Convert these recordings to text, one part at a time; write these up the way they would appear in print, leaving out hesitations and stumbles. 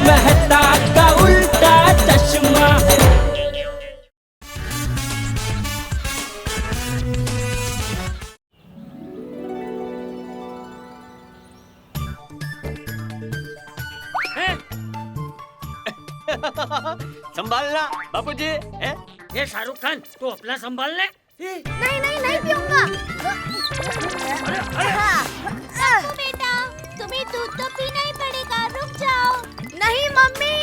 मेहता का उल्टा चश्मा। संभालना बापूजी। ये शाहरुख खान तू अपना संभाल ले। नहीं नहीं नहीं पीऊंगा। बेटा तुम्हें दूध तो पीना ही पड़ेगा, रुक जाओ। नहीं मम्मी,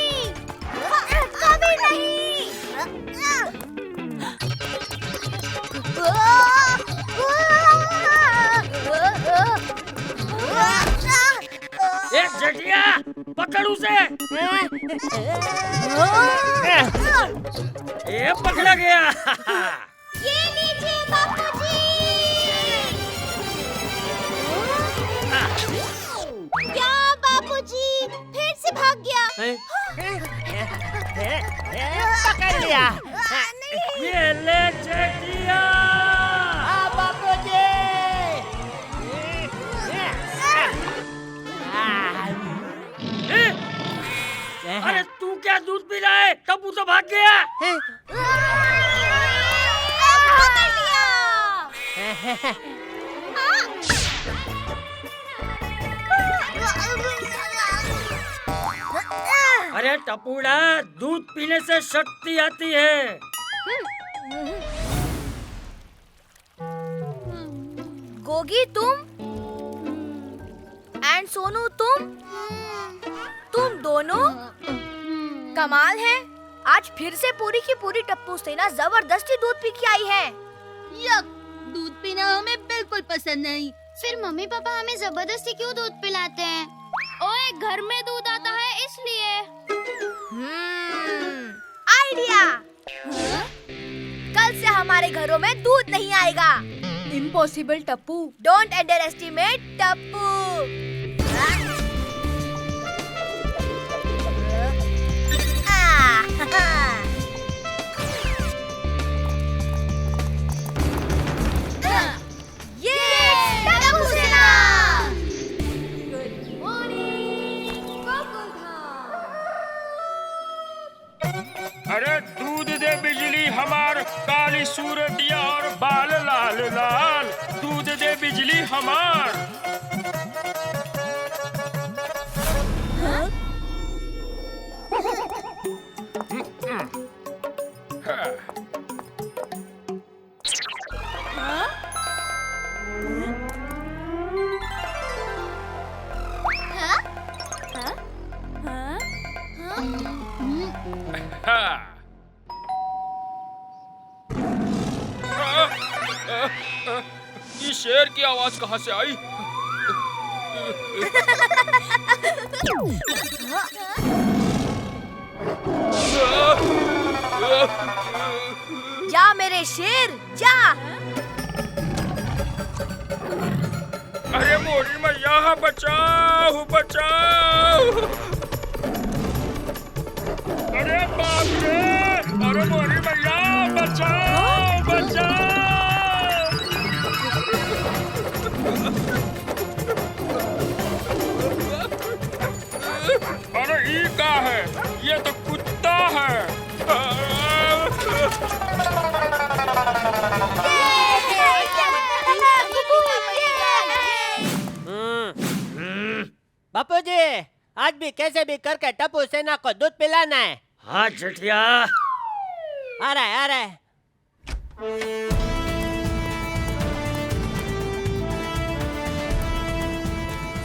कभी नहीं। एक जटिया पकड़ उसे। ये पकड़ा गया। ये लीजिए बापूजी। क्या बापूजी फिर से भाग गया? पकड़ लिया। ये ले जटिया। बापूजी। अरे तू क्या दूध पी रहा है? टप्पू तो भाग गया। पकड़ लिया। अरे टपूड़ा, दूध पीने से शक्ति आती है। गोगी तुम एंड सोनू तुम दोनों कमाल है। आज फिर से पूरी की पूरी टप्पू सेना जबरदस्ती दूध पी के आई है। यक, दूध पीना हमें बिल्कुल पसंद नहीं। फिर मम्मी पापा हमें जबरदस्ती क्यों दूध पिलाते हैं? ओए, घर में दूध आता है इसलिए। आइडिया। कल से हमारे घरों में दूध नहीं आएगा। Impossible Tappu. Don't under estimate Tappu. अरे दूध दे बिजली हमार, काली सूरतिया और बाल लाल लाल। दूध दे बिजली हमार। ये शेर की आवाज कहाँ से आई? जा मेरे शेर जा। अरे मोरी मैया, बचाओ बचाओ। अरे बाप रे, अरे मोरी मैया, बचाओ बचाओ। अरे ये क्या है? ये तो कुत्ता है। बापूजी, आज भी कैसे भी करके टप्पू सेना को दूध पिलाना है। हाँ जटिया। आ रहा है, आ रहा है।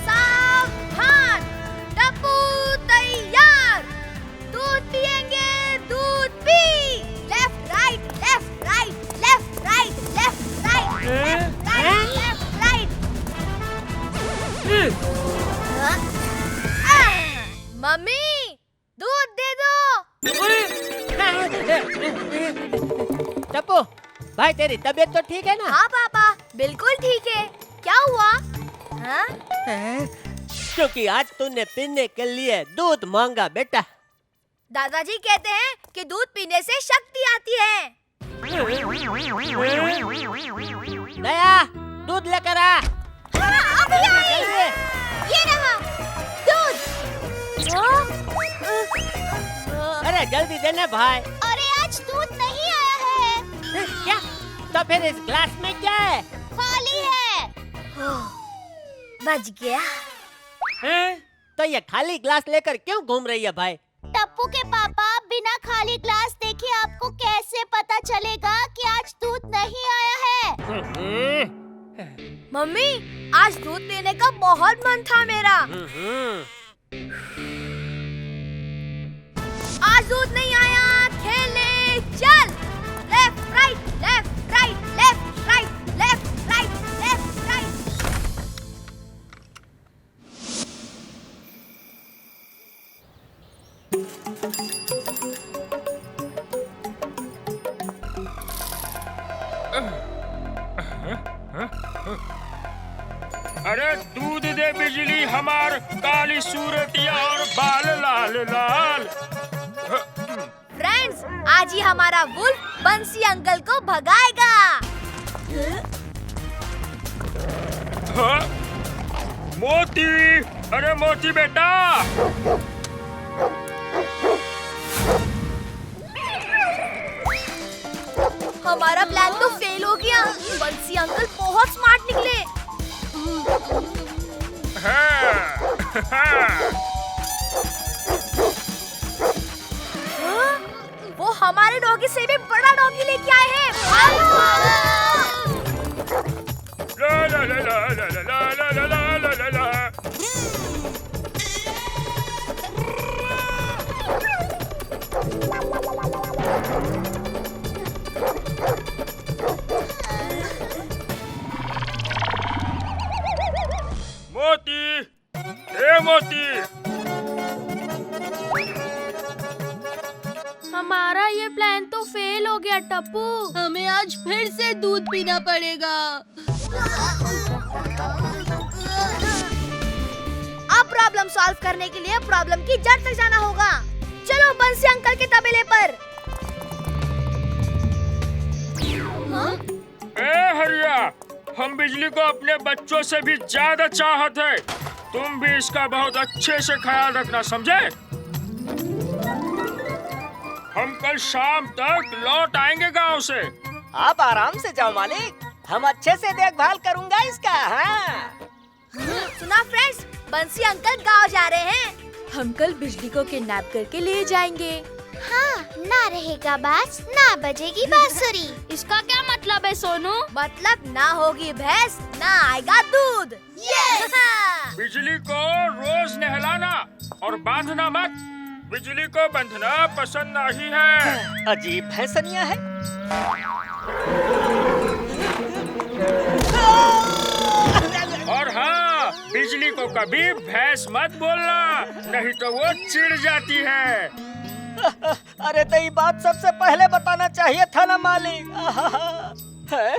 सावधान, टप्पू तैयार। दूध पिएंगे, दूध P. Left right left right left right left right left right left right. Mummy, दूध दे दो। टप्पू भाई, तेरी तबीयत तो ठीक है ना? हाँ पापा, बिल्कुल ठीक है। क्या हुआ? हाँ? क्योंकि आज तूने पीने के लिए दूध मांगा बेटा। दादाजी कहते हैं कि दूध पीने से शक्ति आती है। दया, दूध लेकर आ। अभी आई। ये रहा दूध। अरे जल्दी देना भाई। अरे आज दूध नहीं आया है। क्या? तो फिर इस ग्लास में क्या है? खाली है। बच गया। हैं? तो ये खाली ग्लास लेकर क्यों घूम रही है भाई? टप्पू के पापा, बिना खाली ग्लास देखे आपको कैसे पता चलेगा कि आज दूध नहीं आया है? मम्मी, आज दूध पीने का बहुत मन था मेरा। आज दूध नहीं आया, खेलने चल। Left right left right left right left right left right. अरे दूध दे बिजली हमार, काली सूरतिया और बाल लाल लाल। फ्रेंड्स, आज ही हमारा वुल्फ बंसी अंकल को भगाएगा। हाँ? मोती, अरे मोती बेटा। हमारा प्लान तो फेल हो गया। बंसी अंकल बहुत स्मार्ट निकले। वो हमारे डॉगी से भी बड़ा डॉगी लेके आए हैं। ला ला ला ला ला ला ला ला ला ला ला। मोती, ए मोती। हमारा ये प्लान तो फेल हो गया टप्पू। हमें आज फिर से दूध पीना पड़ेगा। अब प्रॉब्लम सॉल्व करने के लिए प्रॉब्लम की जड़ तक जाना होगा। चलो बंसी अंकल के तबेले पर। ए हरिया, हम बिजली को अपने बच्चों से भी ज्यादा चाहत है। तुम भी इसका बहुत अच्छे से ख्याल रखना, समझे? हम कल शाम तक लौट आएंगे गांव से। आप आराम से जाओ मालिक, हम अच्छे से देखभाल करूंगा इसका। हाँ। सुना फ्रेंड्स, बंसी अंकल गांव जा रहे हैं। हम कल बिजली को किडनैप करके ले जाएंगे। हाँ, ना रहेगा बाज, ना बजेगी बांसुरी। इसका क्या मतलब है सोनू? मतलब ना होगी भैंस, ना आएगा दूध। Yes! बिजली को रोज नहलाना और बांधना मत। बिजली को बंधना पसंद नहीं है। अजीब भैंसनिया है। और हाँ, बिजली को कभी भैंस मत बोलना, नहीं तो वो चिढ़ जाती है। अरे तो ये बात सबसे पहले बताना चाहिए था ना मालिक। है?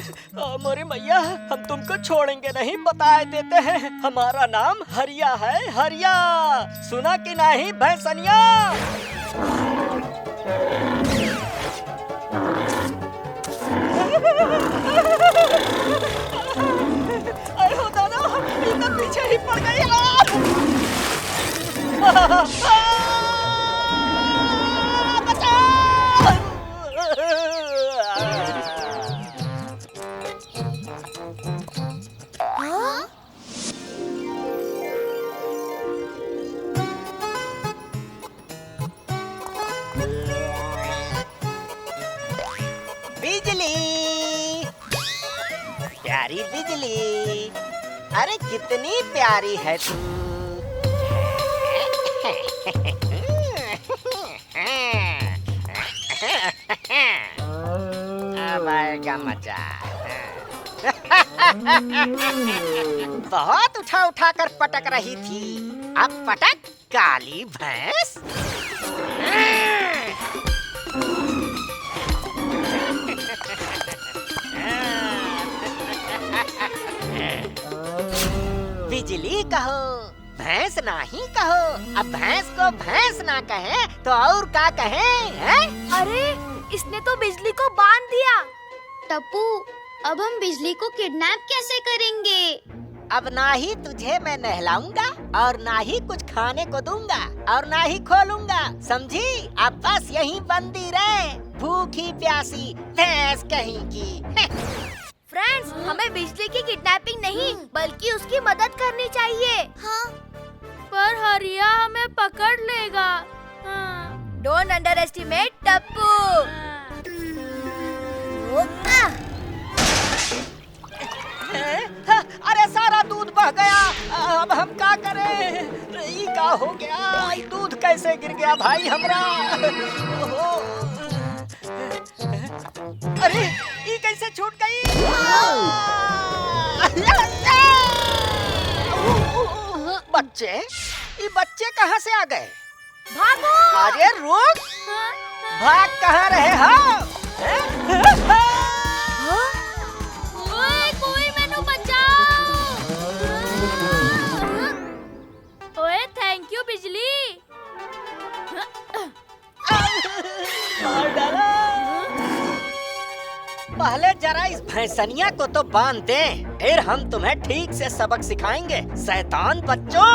मोरी मैया, हम तुमको छोड़ेंगे नहीं, बताए देते हैं। हमारा नाम हरिया है, हरिया। सुना कि नहीं भैंसनिया? अरे हो दादा, ये तो पीछे ही पड़ गई। बिजली, प्यारी बिजली, अरे कितनी प्यारी है तू। अब आएगा मजा। बहुत उठा उठा कर पटक रही थी, अब पटक काली भैंस। बिजली कहो, भैंस नहीं कहो। अब भैंस को भैंस ना कहे तो और क्या कहे? हैं? अरे, इसने तो बिजली को बांध दिया। टप्पू, अब हम बिजली को किडनैप कैसे करेंगे? अब ना ही तुझे मैं नहलाऊंगा और ना ही कुछ खाने को दूंगा और ना ही खोलूंगा, समझी? अब बस यहीं बंदी रहे, भूखी प्यासी भैंस कहीं की। फ्रेंड्स, हमें बिजली की किडनैपिंग नहीं बल्कि उसकी मदद करनी चाहिए। हाँ, पर हरिया हमें पकड़ लेगा। Don't under estimate Tappu. अरे सारा दूध बह गया, अब हम क्या करें? ई का हो गया? ई दूध कैसे गिर गया भाई हमरा? ओहो। अरे ई कैसे छूट गई? बच्चे, ये बच्चे कहाँ से आ गए? भागो! अरे रुक! भाग कहाँ रहे हो? ओए कोई मैनू बचाओ! ओए थैंक यू बिजली। मार डाला। पहले जरा इस भैंसनिया को तो बांध दे, फिर हम तुम्हें ठीक से सबक सिखाएंगे, शैतान बच्चों।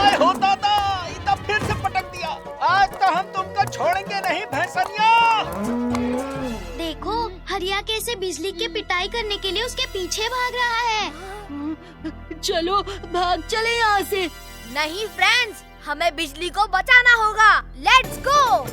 आए हो दादा, इतना फिर से पटक दिया। आज तो हम तुमको छोड़ेंगे नहीं भैंसनिया। देखो हरिया कैसे बिजली के पिटाई करने के लिए उसके पीछे भाग रहा है। चलो भाग चले यहाँ से। नहीं फ्रेंड्स, हमें बिजली को बचाना होगा। Let's go!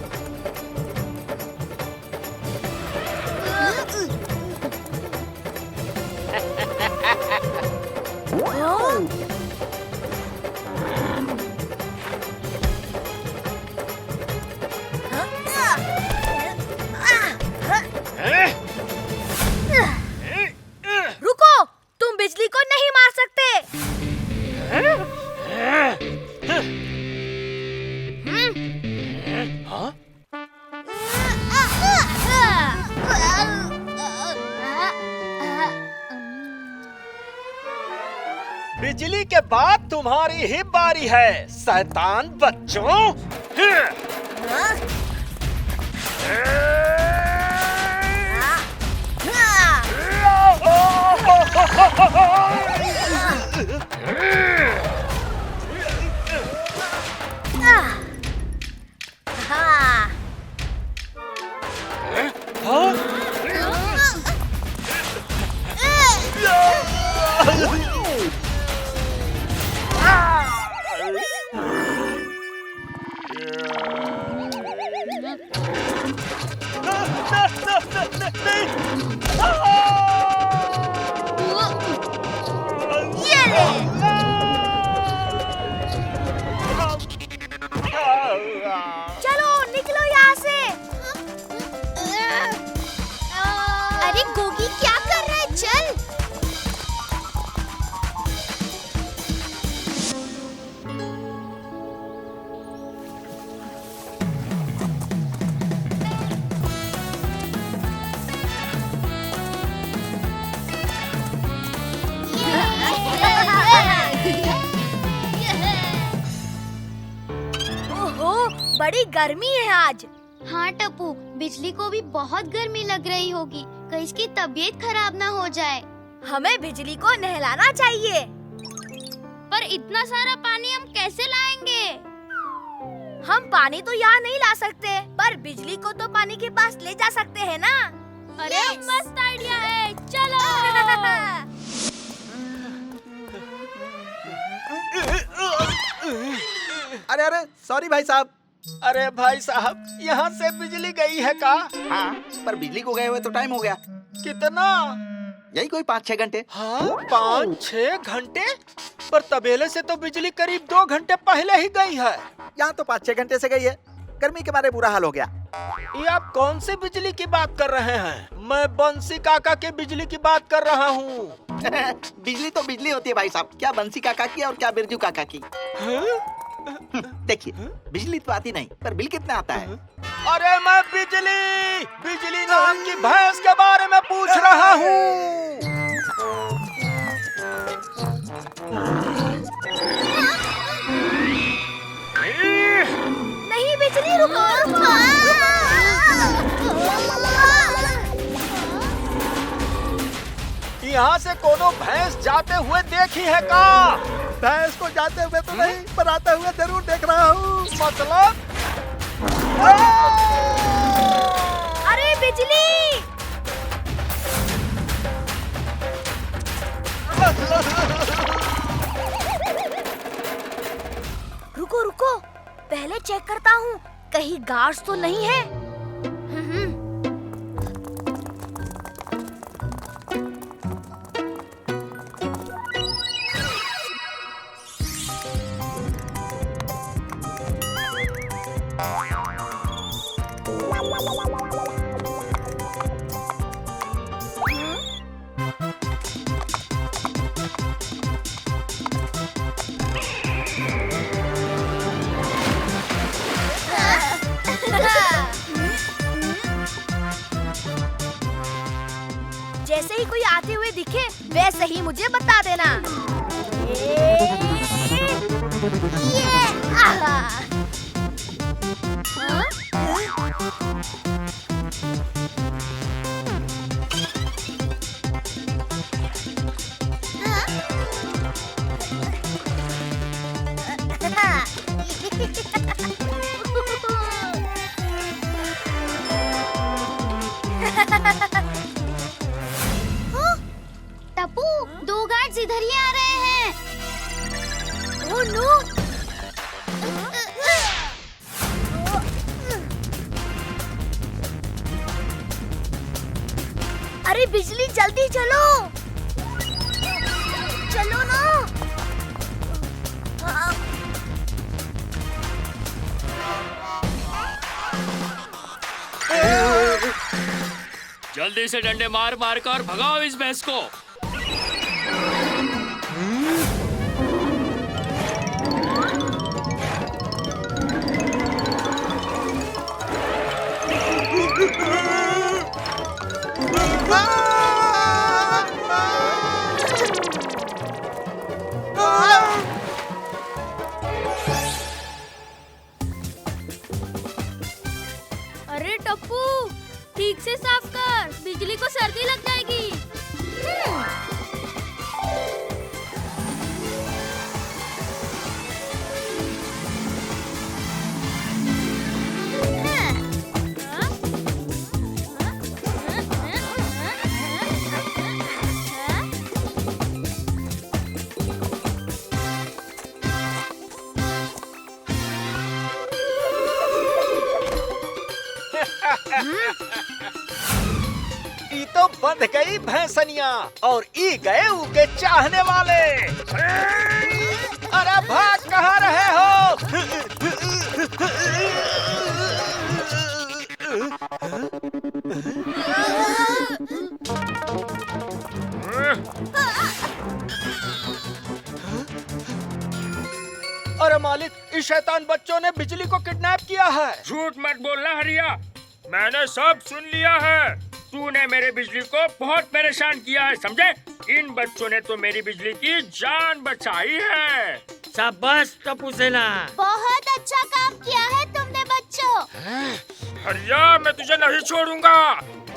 रुको, तुम बिजली को नहीं मार सकते। बिजली के बाद तुम्हारी ही बारी है, शैतान बच्चों। चलो निकलो यहाँ से। अरे गोगी क्या कर रहा है? चल। ओहो, बड़ी गर्मी है आज। हाँ टप्पू, बिजली को भी बहुत गर्मी लग रही होगी, कहीं इसकी तबीयत खराब ना हो जाए। हमें बिजली को नहलाना चाहिए। पर इतना सारा पानी हम कैसे लाएंगे? हम पानी तो यहाँ नहीं ला सकते, पर बिजली को तो पानी के पास ले जा सकते हैं ना। अरे मस्त आइडिया है, चलो। अरे अरे सॉरी भाई साहब। अरे भाई साहब, यहाँ से बिजली गई है का? हाँ, पर बिजली को गए हुए तो टाइम हो गया। कितना? यही कोई 5-6 घंटे। हाँ, 5-6 घंटे? पर तबेले से तो बिजली करीब 2 घंटे पहले ही गई है। यहाँ तो 5-6 घंटे से गई है। गर्मी के मारे बुरा हाल हो गया। ये आप कौन सी बिजली की बात कर रहे हैं? मैं बंसी काका के बिजली की बात कर रहा हूँ। बिजली तो बिजली होती है भाई साहब, क्या बंसी काका की और क्या बिरजू काका की। देखिए, बिजली तो आती नहीं, पर बिल कितना आता है? अरे मैं बिजली नाम की भैंस के बारे में पूछ रहा हूँ। नहीं बिजली, रुको रुको। यहाँ से कोनो भैंस जाते हुए देखी है का? भैंस को जाते हुए तो नहीं, पर आते हुए जरूर देख रहा हूँ। मतलब? अरे बिजली! रुको रुको, पहले चेक करता हूँ कहीं गार्ड्स तो नहीं है। जैसे ही कोई आते हुए दिखे वैसे ही मुझे बता देना। ये आहा। टप्पू, 2 गार्ड्स इधर ही आ रहे हैं। Oh no! अरे बिजली जल्दी चलो! चलो ना! जल्दी से डंडे मार मार कर भगाओ इस भैंस को। अरे टप्पू, ठीक से साफ कर, बिजली को सर्दी लग जाएगी। ई तो बंध गई भैंसनिया और ई गए उके चाहने वाले। अरे भाग कहाँ रहे हो? अरे मालिक, इस शैतान बच्चों ने बिजली को किडनैप किया है। झूठ मत बोलना हरिया, मैंने सब सुन लिया है। तूने मेरे बिजली को बहुत परेशान किया है, समझे? इन बच्चों ने तो मेरी बिजली की जान बचाई है। शाबाश टप्पू सेना। बहुत अच्छा काम किया है तुमने बच्चों। हरिया, मैं तुझे नहीं छोड़ूंगा।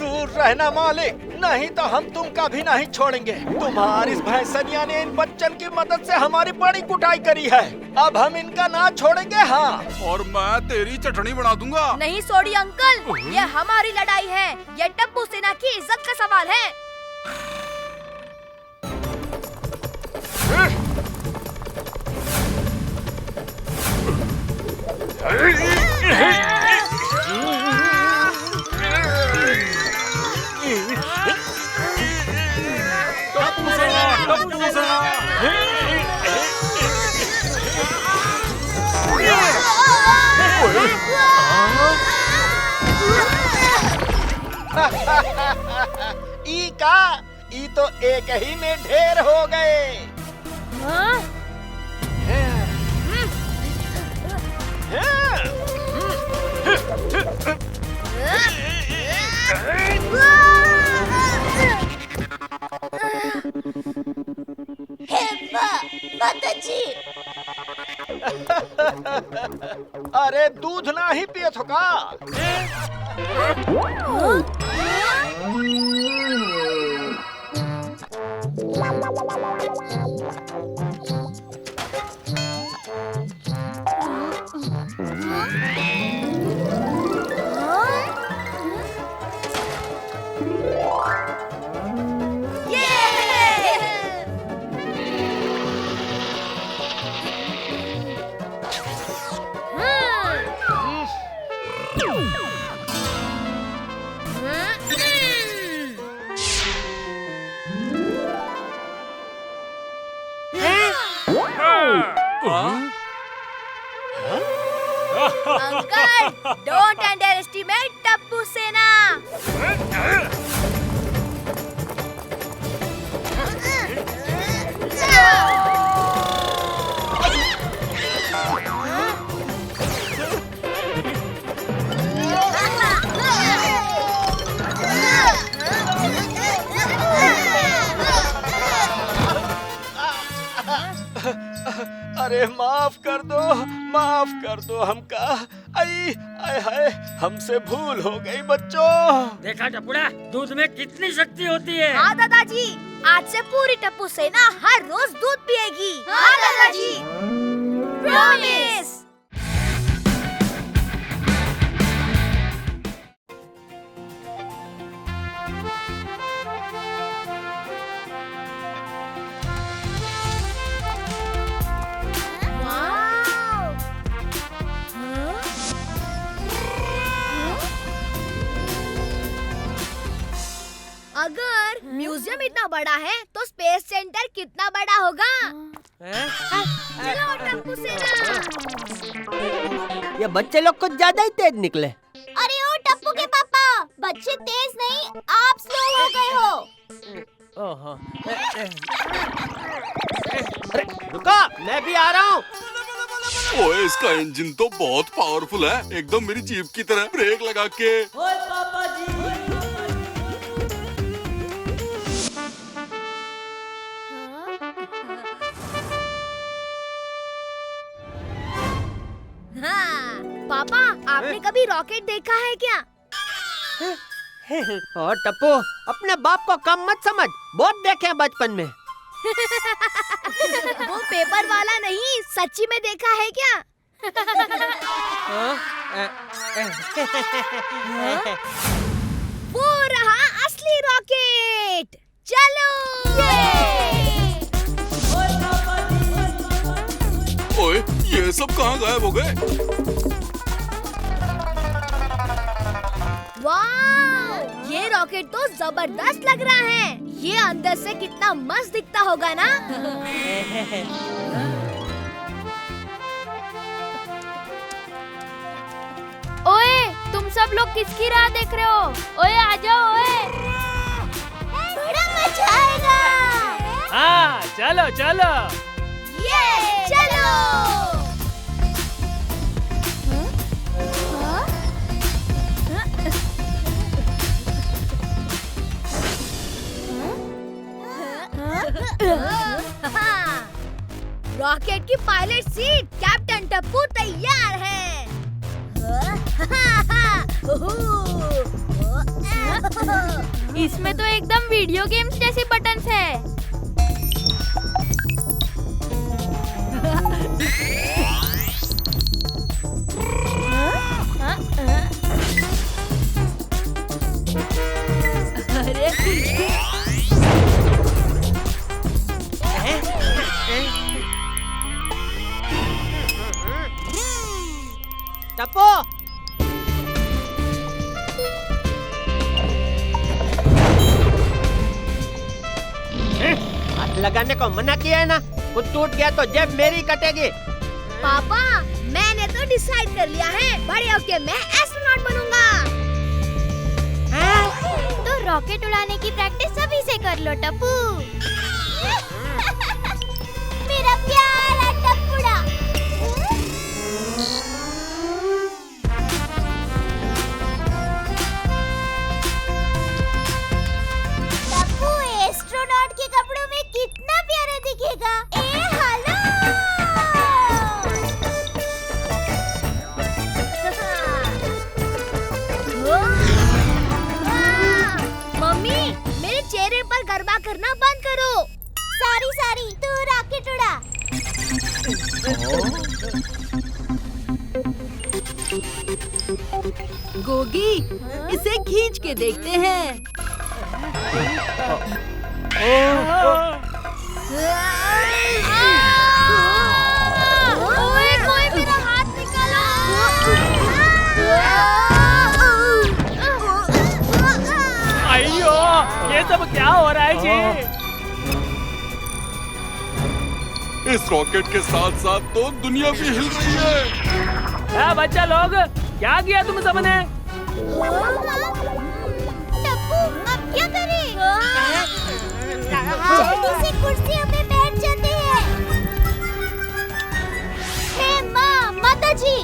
दूर रहना मालिक, नहीं तो हम तुमका भी नहीं छोड़ेंगे। तुम्हारी इस भैंसनिया ने इन बच्चन की मदद से हमारी बड़ी कुटाई करी है। अब हम इनका ना छोड़ेंगे। हाँ, और मैं तेरी चटनी बना दूंगा। नहीं सोडी अंकल, ये हमारी लड़ाई है। ये टप्पू सेना की इज्जत का सवाल है। ई का, ई तो एक ही में ढेर हो गए। अरे दूध ना ही पिए थो का? Uncle, don't under estimate Tappu सेना। अरे माफ कर दो हमका। आई आय हाय, हमसे भूल हो गई बच्चों। देखा टपुड़ा, दूध में कितनी शक्ति होती है। हाँ दादाजी, आज से पूरी टप्पू सेना हर रोज दूध पिएगी। हाँ दादाजी, प्रॉमिस। अगर म्यूजियम इतना बड़ा है तो स्पेस सेंटर कितना बड़ा होगा? चलो टप्पू सेना। ये बच्चे लोग कुछ ज्यादा ही तेज निकले। अरे ओ टप्पू के पापा, बच्चे तेज नहीं, आप स्लो हो गए हो। ओहो। अरे रुको, मैं भी आ रहा हूँ। ओए, इसका इंजन तो बहुत पावरफुल है, एकदम मेरी जीप की तरह। ब्रेक लगा के। ओए पापा जी। हाँ, पापा आपने कभी रॉकेट देखा है क्या? और टप्पू, अपने बाप को कम मत समझ, बहुत देखे बचपन में। वो पेपर वाला नहीं, सच्ची में देखा है क्या? वो रहा असली रॉकेट। चलो। ओए, ये सब कहाँ गायब हो गए? वाह, ये रॉकेट तो जबरदस्त लग रहा है। ये अंदर से कितना मस्त दिखता होगा ना। ओए, तुम सब लोग किसकी राह देख रहे हो? ओए आ जाओ ओए। बड़ा मजा आएगा। हाँ, चलो चलो। ये चलो। रॉकेट की पायलट सीट कैप्टन टप्पू तैयार है। इसमें तो एकदम वीडियो गेम्स जैसी बटन्स है। टप्पू, हाथ लगाने को मना किया है ना। कुछ टूट गया तो जेब मेरी कटेगी। पापा, मैंने तो डिसाइड कर लिया है, बड़े होके मैं एस्ट्रोनॉट बनूंगा। तो रॉकेट उड़ाने की प्रैक्टिस अभी से कर लो टप्पू। मेरा प्यारा टप्पूड़ा। टप्पू एस्ट्रोनॉट के कपड़ों में कितना प्यारा दिखेगा। ए हेलो। मम्मी, मेरे चेहरे पर गरबा करना बंद करो। सॉरी, तू रॉकेट उड़ा। गोगी, इसे खींच के देखते हैं। ओए, कोई मेरा हाथ निकालो। अयो, ये सब क्या हो रहा है जी? इस रॉकेट के साथ साथ तो दुनिया भी हिल रही है। बच्चा लोग, क्या किया तुम सबने? टप्पू, अब क्या करें? जल्दी से कुर्सियों पे बैठ जाते हैं। हे माँ, माता जी।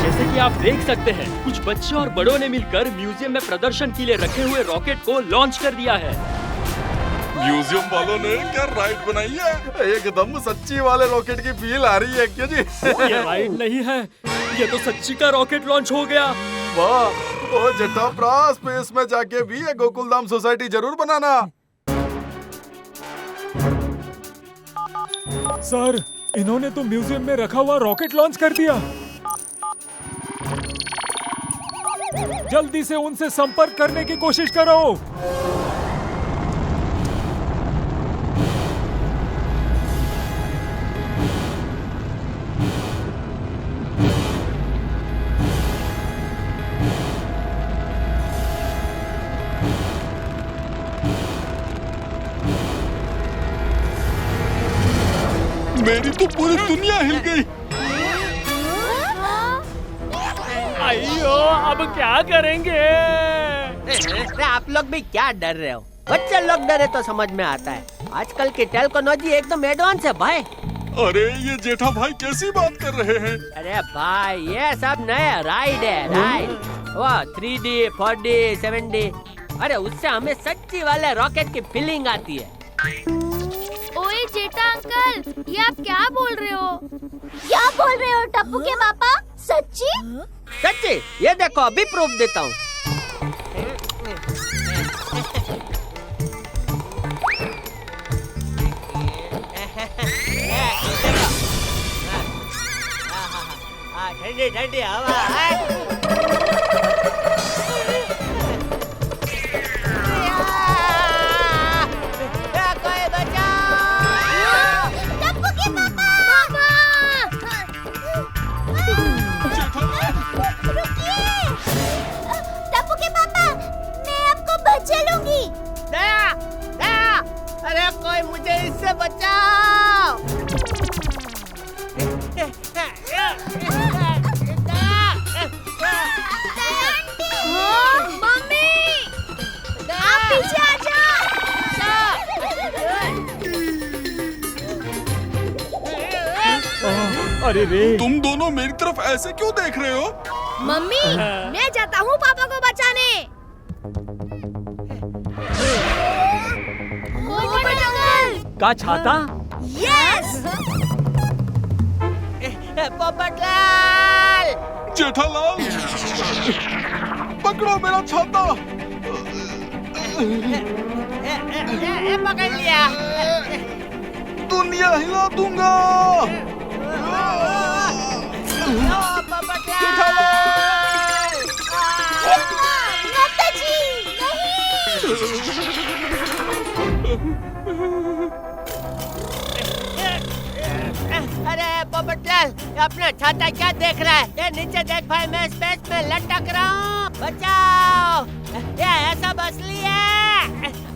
जैसे कि आप देख सकते हैं, कुछ बच्चों और बड़ों ने मिलकर म्यूजियम में प्रदर्शन के लिए रखे हुए रॉकेट को लॉन्च कर दिया है। म्यूजियम वालों ने क्या राइड बनाई है? एकदम सच्ची वाले रॉकेट की फील आ रही है क्या जी? ये राइड नहीं है, ये तो सच्ची का रॉकेट लॉन्च हो गया। वाह, ओ जेठाप्रा, स्पेस में जाके भी ये गोकुलधाम सोसाइटी जरूर बनाना। सर, इन्होंने तो म्यूजियम में रखा हुआ रॉकेट लॉन्च कर दिया। जल्दी से उनसे संपर्क करने की कोशिश करो। मेरी तो पूरी दुनिया हिल गई। अयो, अब क्या करेंगे? आप लोग भी क्या डर रहे हो? बच्चे लोग डरे तो समझ में आता है। आजकल की टेक्नोलॉजी एकदम एडवांस है भाई। अरे ये जेठा भाई कैसी बात कर रहे हैं? अरे भाई, ये सब नया राइड है, राइड। वो 3D, 4D, 7D। अरे उससे हमें सच्ची वाले रॉकेट की फीलिंग आती है। ओए जेठा अंकल, ये आप क्या बोल रहे हो? क्या बोल रहे हो टप्पू के पापा? सच्ची? सच्ची? ये देखो, अभी प्रूफ देता हूँ। ठंडी ठंडी हवा है। कोई बचाओ! टप्पू के पापा! रुकिए! टप्पू के पापा, मैं आपको बचा लूंगी। दया! दया! अरे कोई मुझे इससे बचाओ! मम्मी! आप पीछे आ जाओ। अरे रे, तुम दोनों मेरी तरफ ऐसे क्यों देख रहे हो? मम्मी, मैं जाता हूँ पापा को बचाने। पोपट अंकल! का छाता? यस! पोपटलाल! जेठालाल, पकड़ो मेरा छाता। पकड़ लिया। दुनिया हिला दूंगा। माता जी, नहीं! अरे पोपटलाल, अपना छाता क्या देख रहा है? ये नीचे देख भाई, मैं स्पेस में लटक रहा हूँ। बचाओ! ये ऐसा असली है।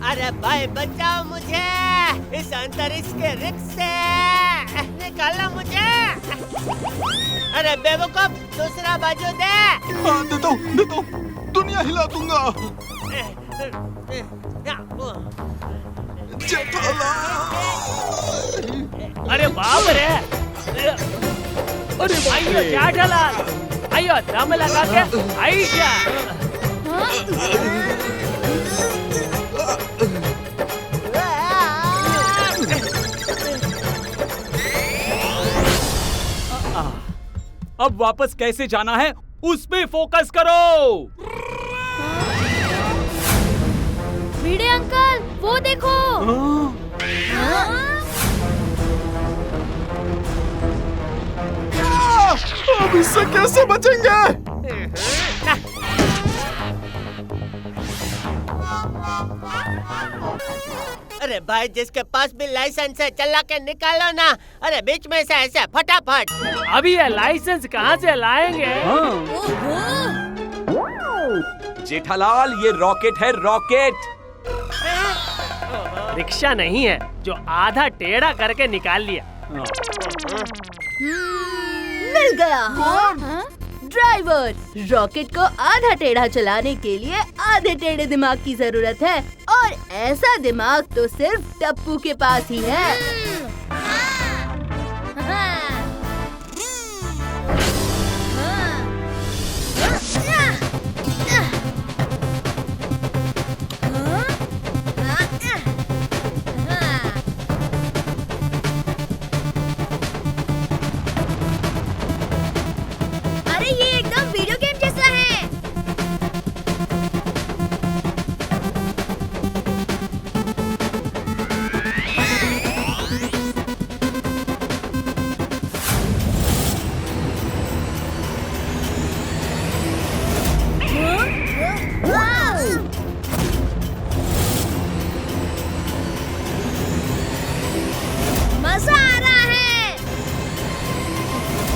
अरे भाई बचाओ मुझे, इस अंतरिक्ष के रिक्स से निकालो मुझे। अरे बेवकूफ, दूसरा बाजू दे। हाँ, देता हूँ, दुनिया हिला दूंगा। अरे बाप रे! अरे भाई, क्या डाला? आयो, दम लगा के आई क्या? अब वापस कैसे जाना है, उस पे फोकस करो। भिड़े अंकल, वो वो देखो। अब इससे कैसे बचेंगे? अरे भाई, जिसके पास भी लाइसेंस है चला के निकालो ना। अरे बीच में से ऐसे फटाफट। अभी ये लाइसेंस कहाँ से लाएंगे? जेठालाल, ये रॉकेट है, रॉकेट। रिक्शा नहीं है जो आधा टेढ़ा करके निकाल लिया। मिल गया। ड्राइवर, रॉकेट को आधा टेढ़ा चलाने के लिए आधे टेढ़े दिमाग की जरूरत है, और ऐसा दिमाग तो सिर्फ टप्पू के पास ही है। अरे ये एकदम वीडियो गेम जैसा है। मजा आ रहा है।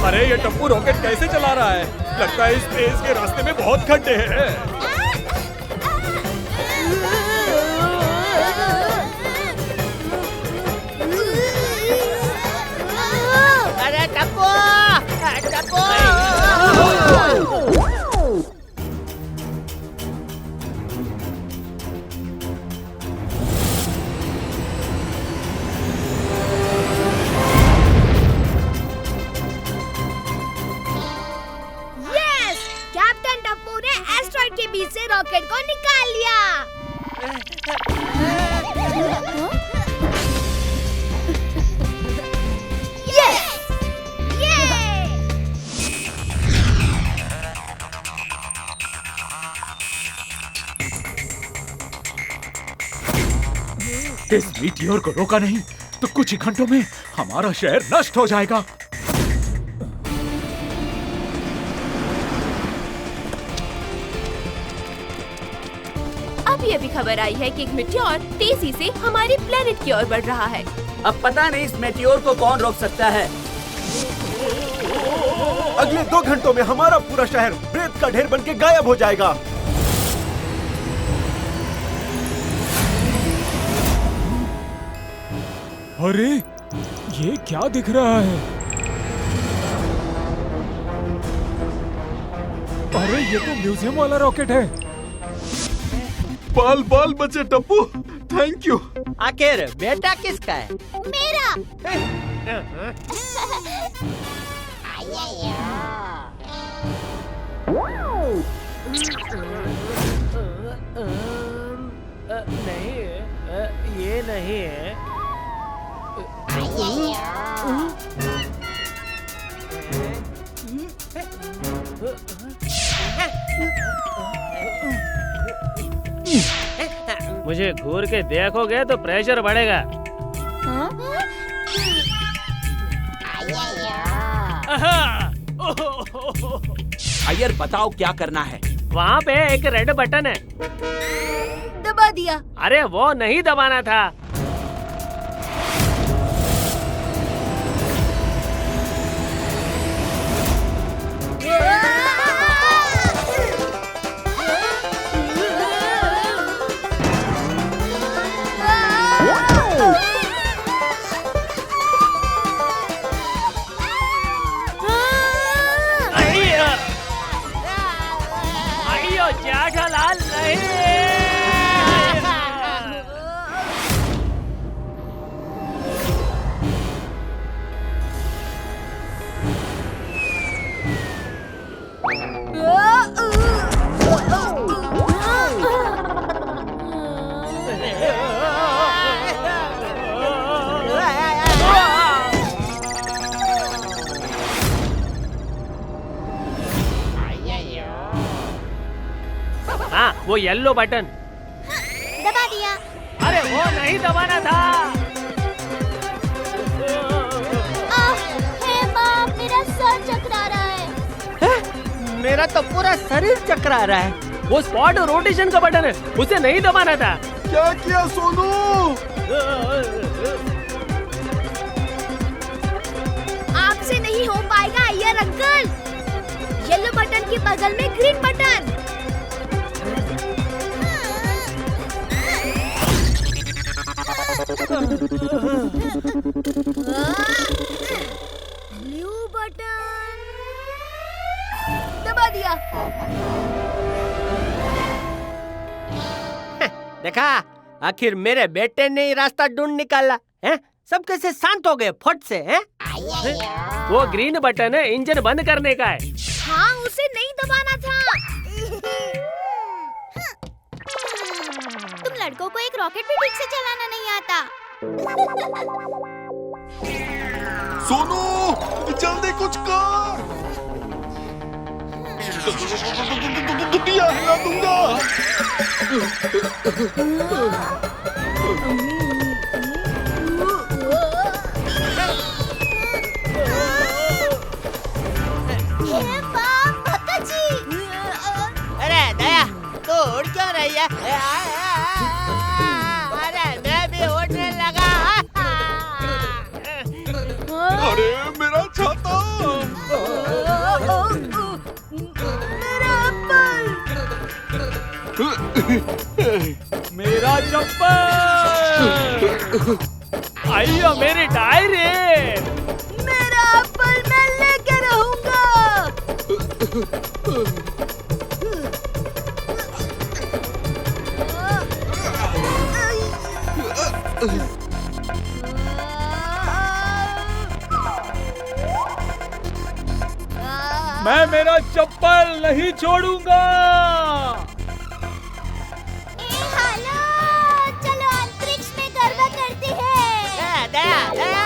अरे ये टप्पू रॉकेट कैसे चला रहा है? लगता है इस तेज के रास्ते में बहुत खड्डे हैं। अरे टप्पू, टप्पू। यस, कैप्टन टप्पू ने एस्ट्रॉइड के बीच से रॉकेट को निकाल लिया। यस, ये। इस मीटियोर को रोका नहीं तो कुछ ही घंटों में हमारा शहर नष्ट हो जाएगा। अब ये भी खबर आई है कि एक मीटियोर तेजी से हमारी प्लेनेट की ओर बढ़ रहा है। अब पता नहीं इस मेटियोर को कौन रोक सकता है। अगले 2 घंटों में हमारा पूरा शहर रेत का ढेर बन के गायब हो जाएगा। अरे ये क्या दिख रहा है? अरे ये तो म्यूजियम वाला रॉकेट है। बाल बाल बचे टप्पू, थैंक यू। आखिर बेटा किसका है? मेरा। नहीं, ये नहीं है। मुझे घूर के देखोगे तो प्रेशर बढ़ेगा। अय्यर, बताओ क्या करना है? वहाँ पे एक रेड बटन है। दबा दिया। अरे वो नहीं दबाना था। अयो जेठालाल नहीं। हाँ, वो येलो बटन दबा दिया। अरे वो नहीं दबाना था। हे माँ, मेरा सर चकरा रहा है। मेरा तो पूरा शरीर चकरा रहा है। वो स्पॉट रोटेशन का बटन है, उसे नहीं दबाना था। क्या किया सोनू? आपसे नहीं हो पाएगा अय्यर अंकल। येलो बटन के बगल में ग्रीन बटन। ब्लू बटन दबा दिया। देखा, आखिर मेरे बेटे ने ही रास्ता ढूंढ निकाला है। सब कैसे शांत हो गए फट से हैं? वो ग्रीन बटन है, इंजन बंद करने का है। हाँ, उसे नहीं दबाना था। तुम लड़कों को एक रॉकेट भी ठीक से चलाना नहीं आता। सोनू जल्दी कुछ कर। दुनिया हिला दूंगा। हे बाप, पापा जी। अरे दया, तू उड़ क्यों रही है? अरे मैं भी उड़ने लगा। अरे मेरा छाता। मेरा चप्पल। आइयो मेरी डायरी। मेरा एप्पल मैं लेके रहूंगा। मैं मेरा चप्पल नहीं छोड़ूंगा। हेलो, चलो अंतरिक्ष में गरबा करते हैं। दया, दया।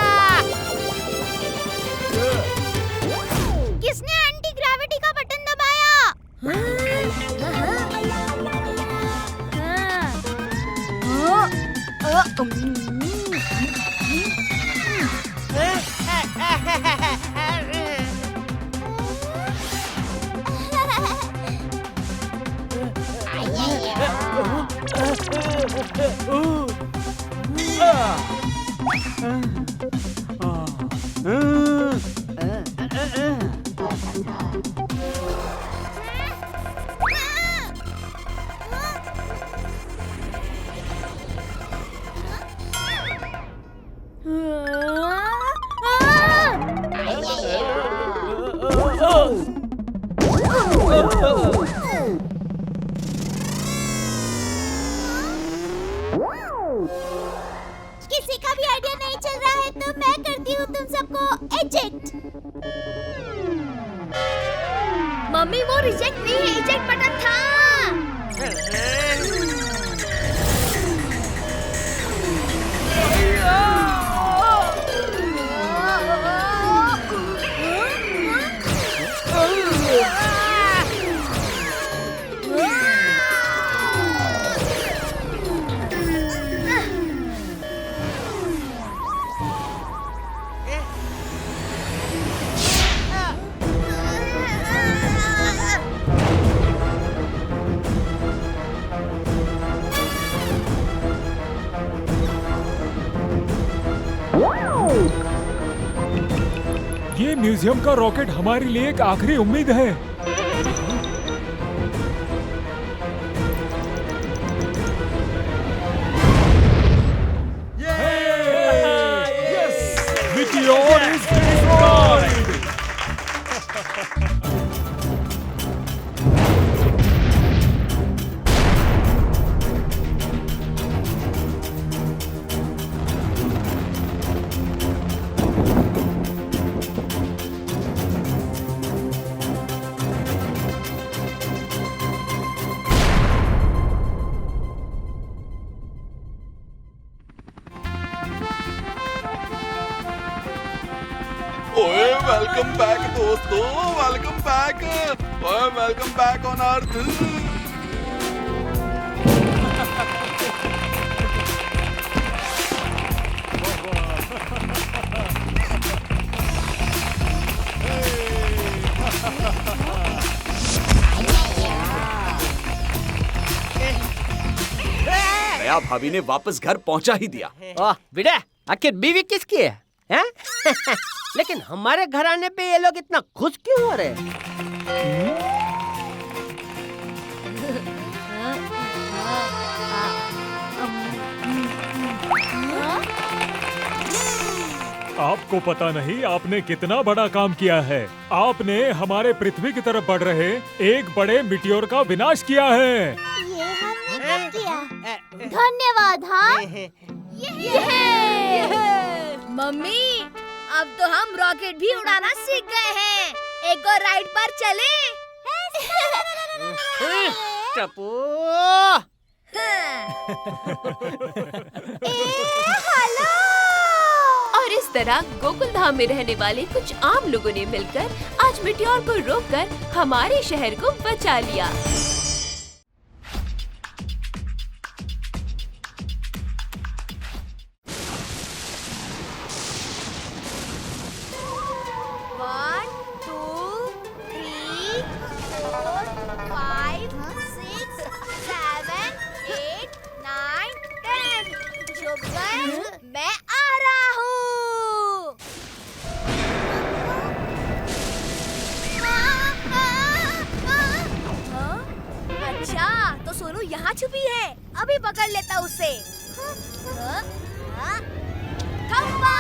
किसने एंटी ग्रेविटी का बटन दबाया? किसी का भी आइडिया नहीं चल रहा है तो मैं करती हूँ तुम सबको एजेक्ट। मम्मी, वो रिजेक्ट नहीं है, इजेक्ट बटन था। ये म्यूजियम का रॉकेट हमारे लिए एक आखिरी उम्मीद है। Meteor is destroyed. ओए वेलकम बैक दोस्तों, वेलकम बैक। ओए वेलकम बैक ऑन अर्थ। दया भाभी ने वापस घर पहुंचा ही दिया। ओह बेटा, आखिर बीवी किसकी है, हैं? लेकिन हमारे घर आने पे ये लोग इतना खुश क्यों हो रहे? आपको पता नहीं आपने कितना बड़ा काम किया है। आपने हमारे पृथ्वी की तरफ बढ़ रहे एक बड़े मिटियोर का विनाश किया है। ये हमने कब किया? धन्यवाद। हाँ मम्मी, अब तो हम रॉकेट भी उड़ाना सीख गए हैं। एक और राइड पर चले? टप्पू, और इस तरह गोकुल धाम में रहने वाले कुछ आम लोगों ने मिलकर आज मिटियोर को रोककर हमारे शहर को बचा लिया। मैं आ रहा हूँ। अच्छा, तो सोनू यहाँ छुपी है। अभी पकड़ लेता उसे। खम्बा!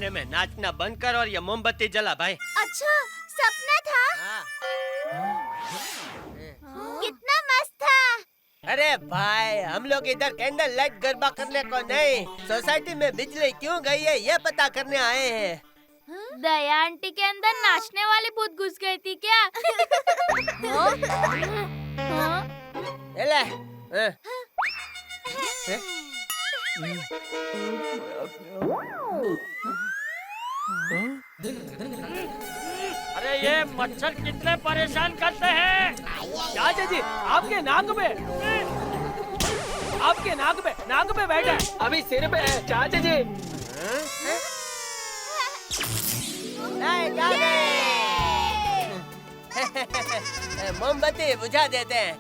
में नाचना बंद कर और ये मोमबत्ती जला भाई। अच्छा, सपना था? कितना मस्त था। अरे भाई, हम लोग इधर कैंडल लाइट गरबा करने को नहीं, सोसाइटी में बिजली क्यों गई है ये पता करने आए हैं। दया आंटी के अंदर नाचने वाली भूत घुस गई थी क्या? अरे ये मच्छर कितने परेशान करते हैं। चाचा जी, आपके नाक में बैठा है, अभी सिर पे है चाचा जी। मोमबत्ती बुझा देते हैं।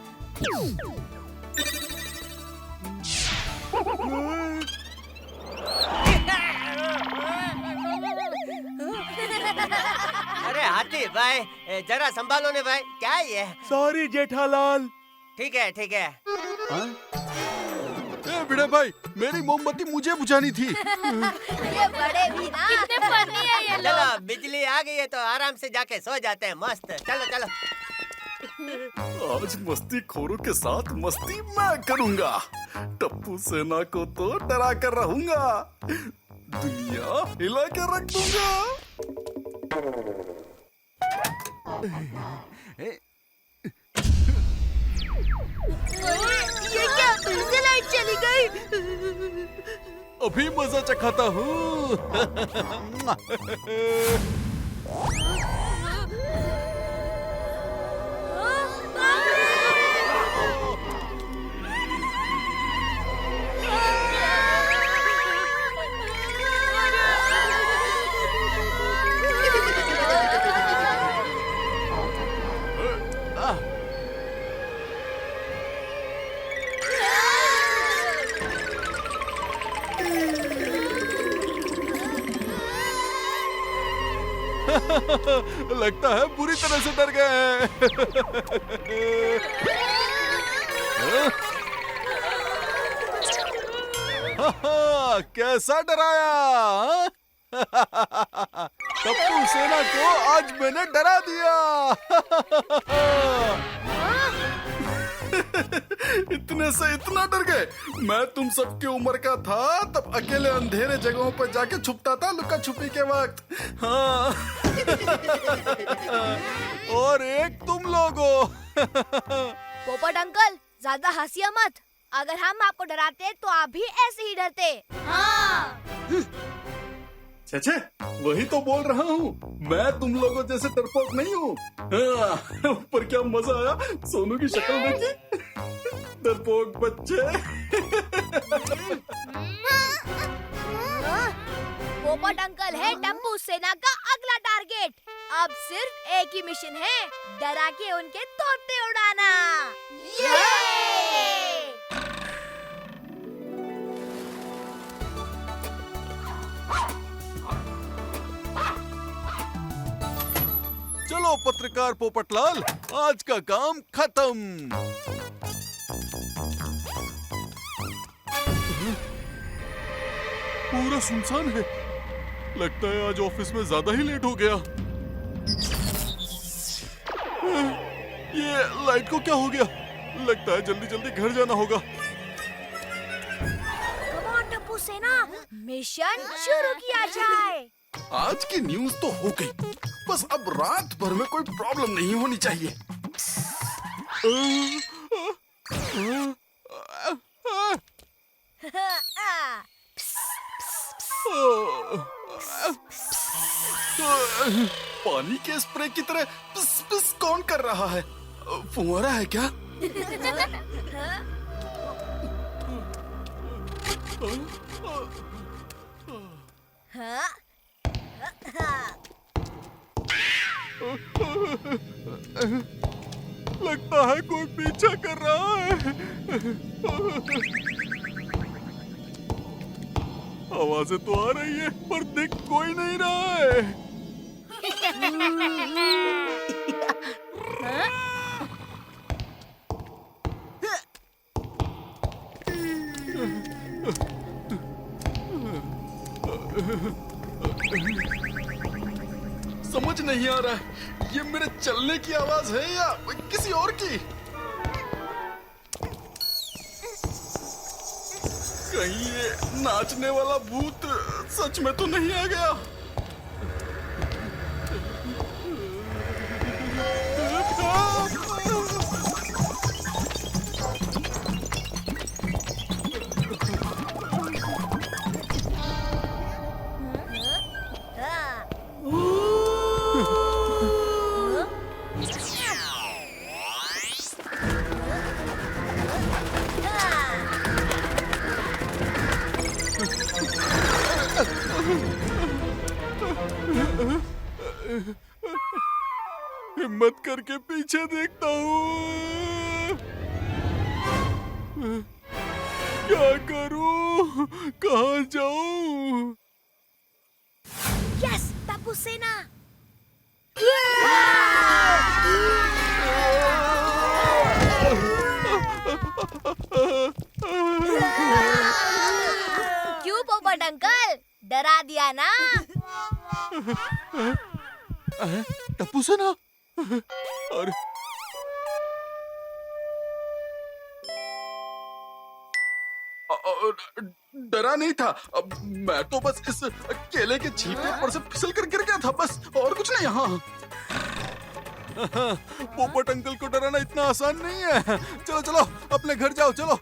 अरे हाथी भाई, जरा संभालो ने भाई, क्या है ये? सॉरी जेठालाल। ठीक है ठीक है। बड़े भाई, मेरी मोमबत्ती मुझे बुझानी थी। ये बड़े भी ना। कितने फनी है ये लोग। चलो, बिजली आ गई है तो आराम से जाके सो जाते हैं। मस्त, चलो चलो। आज मस्ती खोरों के साथ मस्ती मैं करूंगा। टप्पू सेना को तो डरा कर रहूंगा, दुनिया हिला के रख दूंगा। ये क्या, फिर से लाइट चली गई? अभी मजा चखाता हूँ। लगता है बुरी तरह से डर गए हैं। कैसा डराया? टप्पू सेना को आज मैंने डरा दिया। इतने से इतना डर गए? मैं तुम सबकी उम्र का था तब अकेले अंधेरे जगहों पर जाके छुपता था लुका छुपी के वक्त। हाँ। और एक तुम लोगों। पोपट अंकल ज्यादा हंसिए मत। अगर हम आपको डराते तो आप भी ऐसे ही डरते। हाँ। छे वही तो बोल रहा हूँ, मैं तुम लोगों जैसे डरपोक नहीं हूँ। पर क्या मजा आया सोनू की शक्ल देखी। डरपोक बच्चे। पोपट अंकल है टप्पू सेना का अगला टारगेट। अब सिर्फ एक ही मिशन है, डरा के उनके तोते उड़ाना। चलो पत्रकार पोपटलाल, आज का काम खत्म। पूरा सुनसान है। लगता है आज ऑफिस में ज्यादा ही लेट हो गया। ये लाइट को क्या हो गया? लगता है जल्दी जल्दी घर जाना होगा। कम ऑन टप्पू सेना, मिशन शुरू किया जाए। आज की न्यूज़ तो हो गई, बस अब रात भर में कोई प्रॉब्लम नहीं होनी चाहिए। पानी के स्प्रे की तरह पिस पिस कौन कर रहा है? फुहारा है क्या? लगता है कोई पीछा कर रहा है। आवाजें तो आ रही है पर दिख कोई नहीं रहा है। समझ नहीं आ रहा है ये मेरे चलने की आवाज है या किसी और की। कहीं ये नाचने वाला भूत सच में तो नहीं आ गया? हिम्मत करके पीछे देखता हूँ। क्या करूँ? कहाँ जाऊँ? यस, टप्पू सेना। क्यों पोपट अंकल, डरा दिया ना? टप्पू सेना? अरे डरा नहीं था, मैं तो बस इस केले के छींटे पर से फिसल कर गिर गया था, बस और कुछ नहीं। हाँ, पोपट अंकल को डराना इतना आसान नहीं है। चलो चलो अपने घर जाओ, चलो।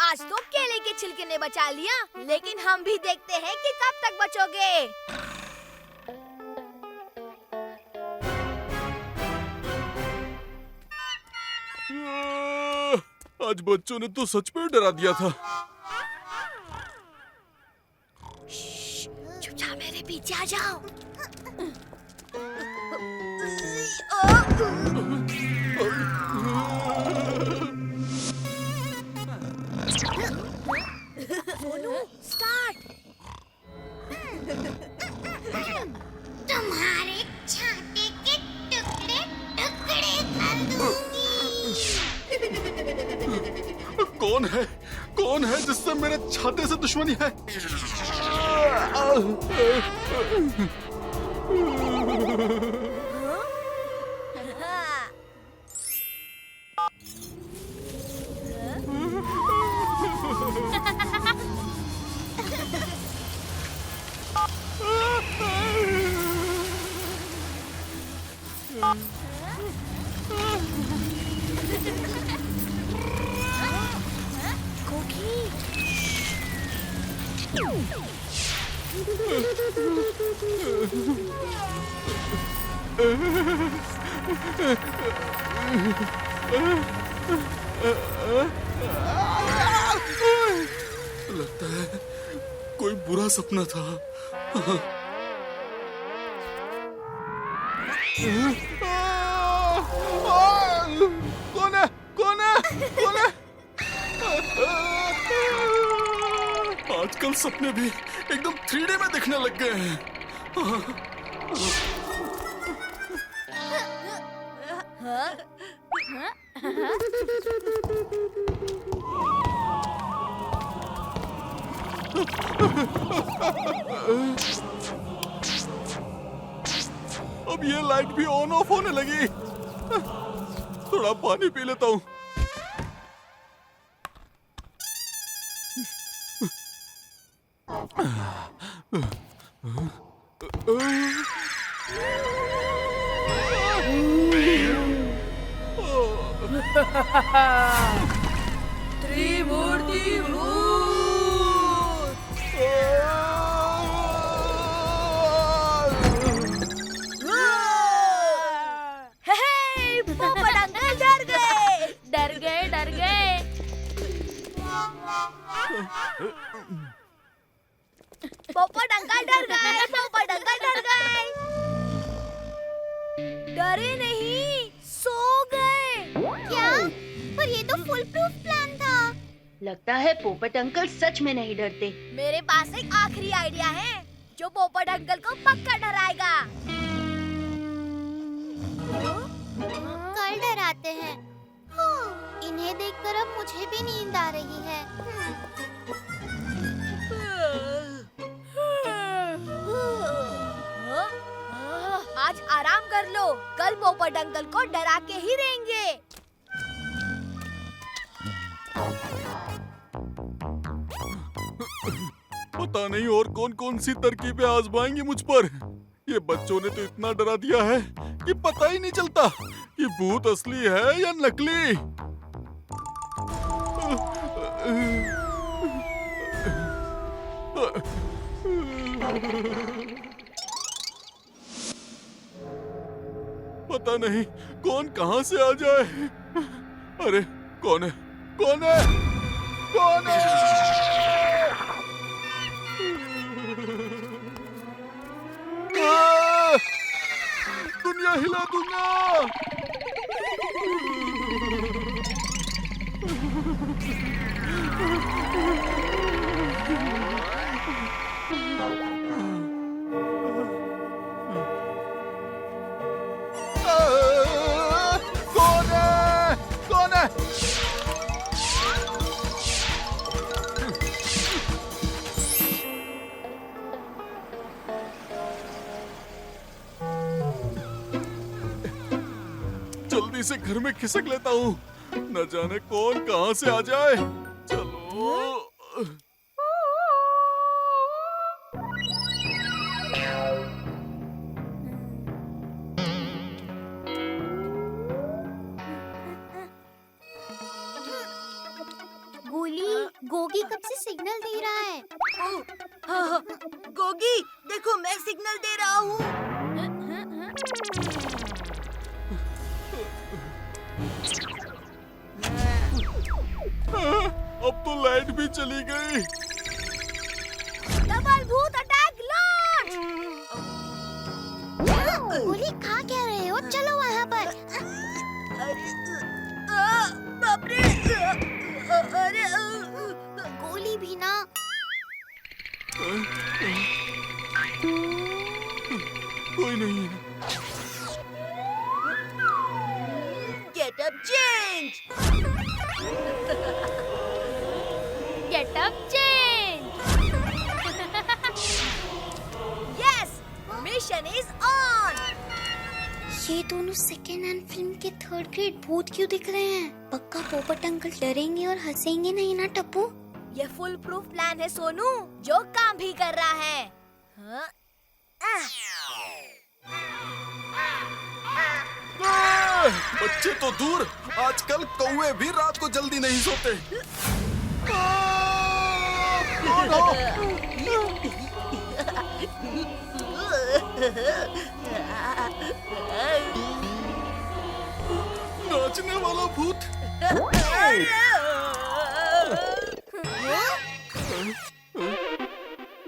आज तो केले के छिलके ने बचा लिया, लेकिन हम भी देखते हैं कि कब तक बचोगे। आज बच्चों ने तो सच में डरा दिया था। चुपचाप मेरे पीछे आ जाओ। स्टार्ट। कौन है जिससे मेरे छाते से दुश्मनी है? लगता है कोई बुरा सपना था। कौन है? कौन है? कौन है? आजकल सपने भी एकदम 3D में दिखने लग गए हैं। अब ये लाइट भी ऑन ऑफ होने लगी। थोड़ा पानी पी लेता हूँ। त्रिमूर्ति पोपट अंकल डर गए। पोपट अंकल डर गए। डरे नहीं, सो गए। क्या? पर ये तो फुल प्रूफ प्लान था। लगता है पोपट अंकल सच में नहीं डरते। मेरे पास एक आखिरी आइडिया है जो पोपट अंकल को पक्का डराएगा। कल डराते हैं। इन्हें देखकर अब मुझे भी नींद आ रही है। आज आराम कर लो, कल पोपट अंकल को डरा के ही रहेंगे। पता नहीं और कौन सी तरकीबें आजमाएंगी मुझ पर। ये बच्चों ने तो इतना डरा दिया है कि पता ही नहीं चलता कि भूत असली है या नकली। पता नहीं कौन कहां से आ जाए। अरे कौन है? कौन है? कौन है? दुनिया हिला दूंगा। कौन है? कौन है? जल्दी से घर में खिसक लेता हूँ, न जाने कौन कहां से आ जाए। चलो। गोगी कब से सिग्नल दे रहा है। हाँ, गोगी देखो मैं सिग्नल दे रहा हूँ। अब तो लाइट भी चली गई। डबल भूत अटैक लॉन्च। गोली खा क्या रहे हो? चलो वहाँ पर। बाप रे। अरे गोली भी ना। कोई नहीं है। Get up change. Mission is on. ये दोनों सेकेंड हैंड फिल्म के थर्ड ग्रेड भूत क्यों दिख रहे हैं? पक्का पोपट अंकल डरेंगे और हंसेंगे नहीं ना टप्पू? ये फुल प्रूफ प्लान है सोनू, जो काम भी कर रहा है। हाँ? बच्चे तो दूर, आजकल कौवे भी रात को जल्दी नहीं सोते। नाचने वाला भूत।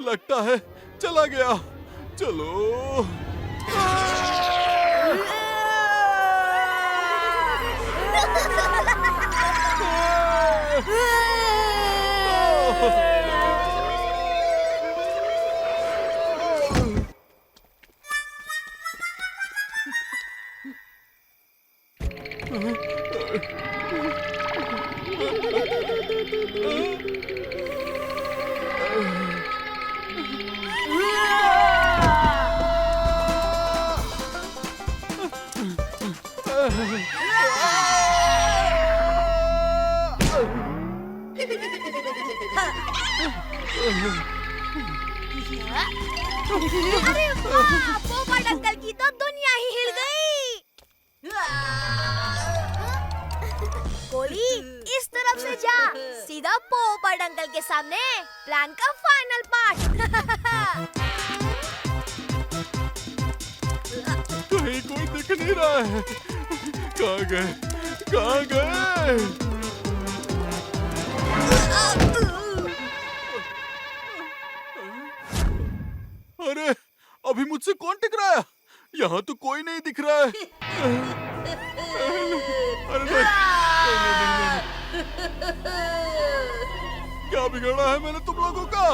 लगता है चला गया। चलो। अरे वाह, पोपट अंकल की तो दुनिया ही हिल गई। कोली, इस तरफ से जा, सीधा पोपट अंकल के सामने। प्लान का फाइनल पार्ट। कहीं कोई दिख नहीं रहा है। कहाँ गए? कहाँ गए? अरे, अभी मुझसे कौन टिक रहा है? यहाँ तो कोई नहीं दिख रहा है। अरे नहीं, क्या बिगड़ा है मैंने तुम लोगों का?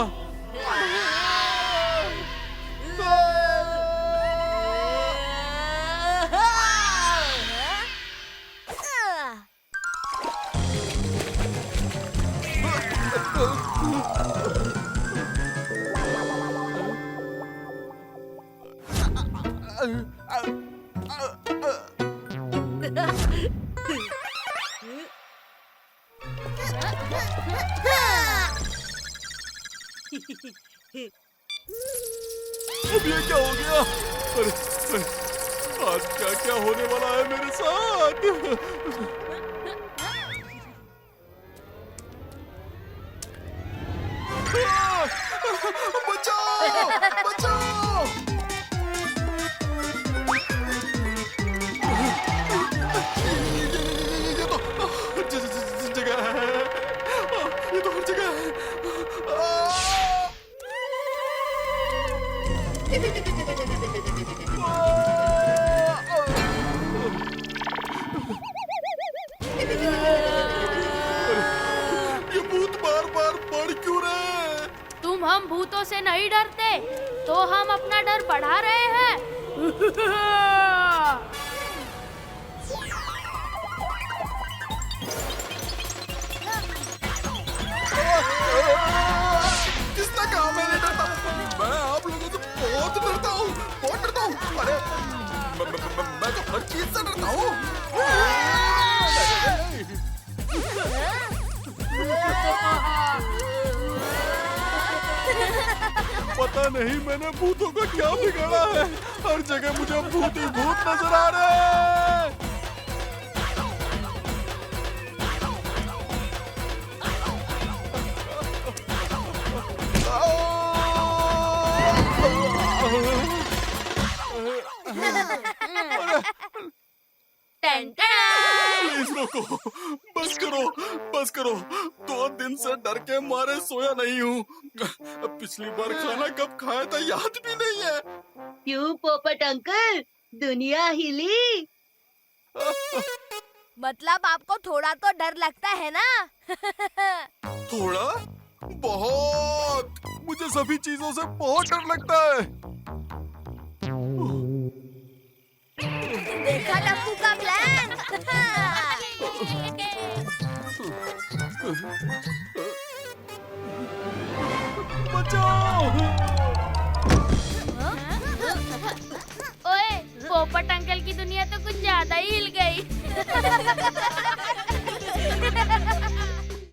अब ये क्या हो गया? अरे, आज क्या क्या होने वाला है मेरे साथ? बचाओ! बचाओ! ये तो जगह है। ये तो हर जगह है। ये भूत बार-बार बढ़ क्यों रहे? तुम हम भूतों से नहीं डरते, तो हम अपना डर बढ़ा रहे हैं। किसने कहा मैं नहीं डरता? मैं आप लोगों से बहुत डरता हूँ, बहुत डरता हूँ। अरे, मैं तो हर चीज से डरता हूँ। पता नहीं मैंने भूतों का क्या बिगाड़ा है। हर जगह मुझे भूत ही भूत नजर आ रहे हैं। प्लीज रोको, बस करो, बस करो। 2 दिन से डर के मारे सोया नहीं हूँ। पिछली बार खाना कब खाया था याद भी नहीं है। क्यों पोपट अंकल, दुनिया हिली? मतलब आपको थोड़ा तो डर लगता है ना? थोड़ा? बहुत। मुझे सभी चीजों से बहुत डर लगता है। देखा टप्पू का प्लान? बचाओ! है